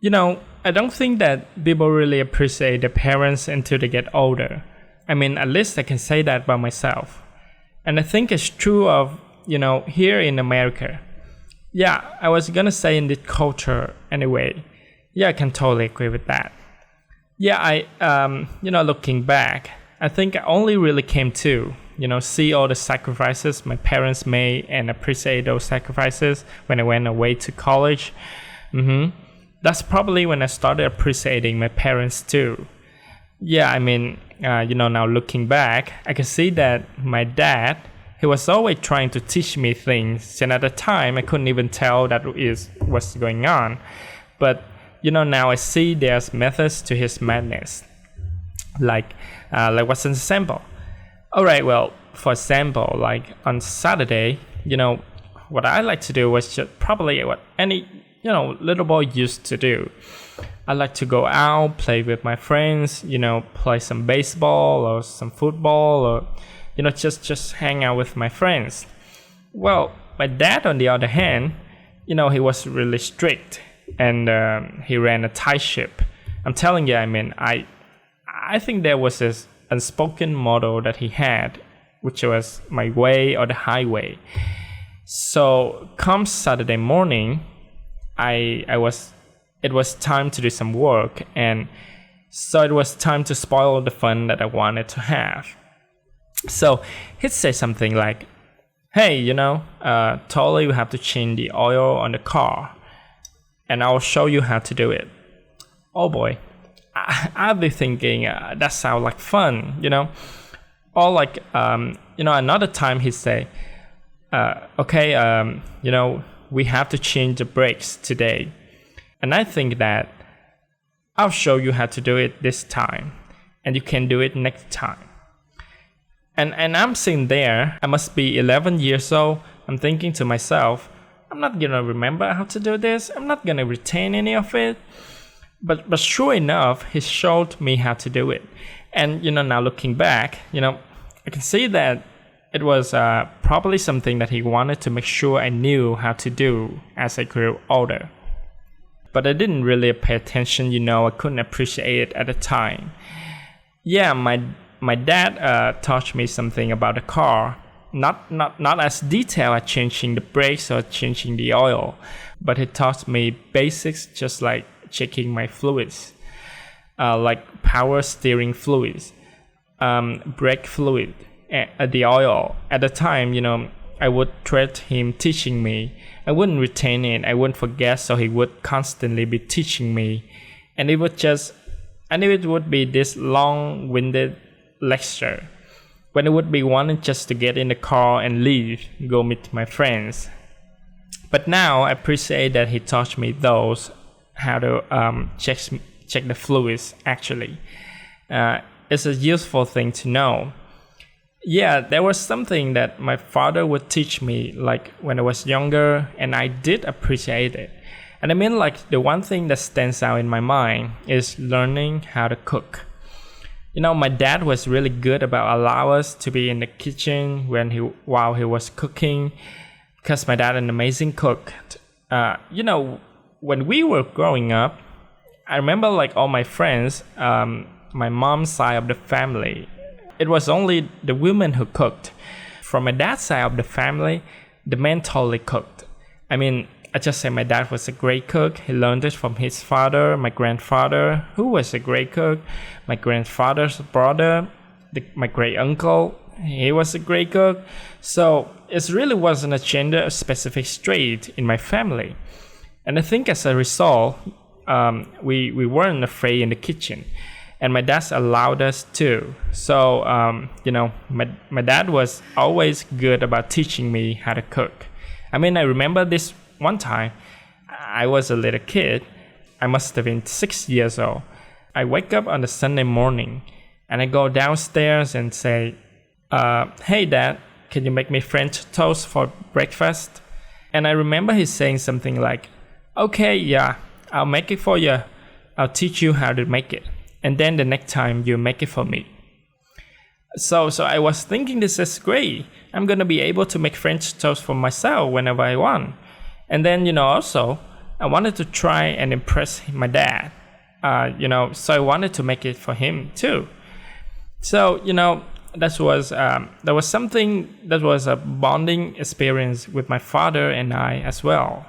I don't think that people really appreciate their parents until they get older. I mean, at least I can say that by myself. And I think it's true of, here in America. Yeah, I was gonna say in this culture anyway. Yeah, I can totally agree with that. Yeah, looking back, I think I only really came to, see all the sacrifices my parents made and appreciate those sacrifices when I went away to college. That's probably when I started appreciating my parents too. Yeah, I mean, now looking back, I can see that my dad, he was always trying to teach me things, and at the time, I couldn't even tell that is what's going on. But, now I see there's methods to his madness. Like what's an example? All right, well, for example, like on Saturday, what I like to do was just probably what any, little boy used to do. I like to go out, play with my friends, play some baseball or some football or, just hang out with my friends. Well, my dad, on the other hand, he was really strict and he ran a tight ship. I'm telling you, I mean, I think there was this unspoken motto that he had, which was my way or the highway. So come Saturday morning, it was time to do some work, and so it was time to spoil the fun that I wanted to have. So he'd say something like, hey, totally you have to change the oil on the car, and I'll show you how to do it. Oh boy, I'll be thinking, that sounds like fun, Or like, another time he'd say, okay, we have to change the brakes today. And I think that I'll show you how to do it this time, and you can do it next time. And I'm sitting there, I must be 11 years old, I'm thinking to myself, I'm not gonna remember how to do this, I'm not gonna retain any of it. But sure enough, he showed me how to do it. And, now looking back, I can see that it was probably something that he wanted to make sure I knew how to do as I grew older. But I didn't really pay attention, I couldn't appreciate it at the time. Yeah, my dad taught me something about the car. Not as detailed as changing the brakes or changing the oil, but he taught me basics just like checking my fluids, like power steering fluids, brake fluid, the oil. At the time, I would treat him teaching me. I wouldn't retain it, I wouldn't forget, so he would constantly be teaching me. And it would be this long-winded lecture, when it would be wanting just to get in the car and leave, go meet my friends. But now I appreciate that he taught me how to check the fluids actually. It's a useful thing to know. Yeah, there was something that my father would teach me like when I was younger, and I did appreciate it. And I mean, like, the one thing that stands out in my mind is learning how to cook. My dad was really good about allowing us to be in the kitchen while he was cooking, because my dad is an amazing cook. When we were growing up, I remember like all my friends, my mom's side of the family, it was only the women who cooked. From my dad's side of the family, the men totally cooked. I mean, I just say my dad was a great cook. He learned it from his father, my grandfather, who was a great cook, my grandfather's brother, my great uncle, he was a great cook. So it really wasn't a gender-specific trait in my family. And I think as a result, we weren't afraid in the kitchen. And my dad allowed us to. So, my dad was always good about teaching me how to cook. I mean, I remember this one time, I was a little kid. I must have been 6 years old. I wake up on a Sunday morning, and I go downstairs and say, hey, Dad, can you make me French toast for breakfast? And I remember he saying something like, okay, yeah, I'll make it for you. I'll teach you how to make it. And then the next time you make it for me. So I was thinking, this is great. I'm going to be able to make French toast for myself whenever I want. And then, also, I wanted to try and impress my dad. So I wanted to make it for him too. So that was something that was a bonding experience with my father and I as well.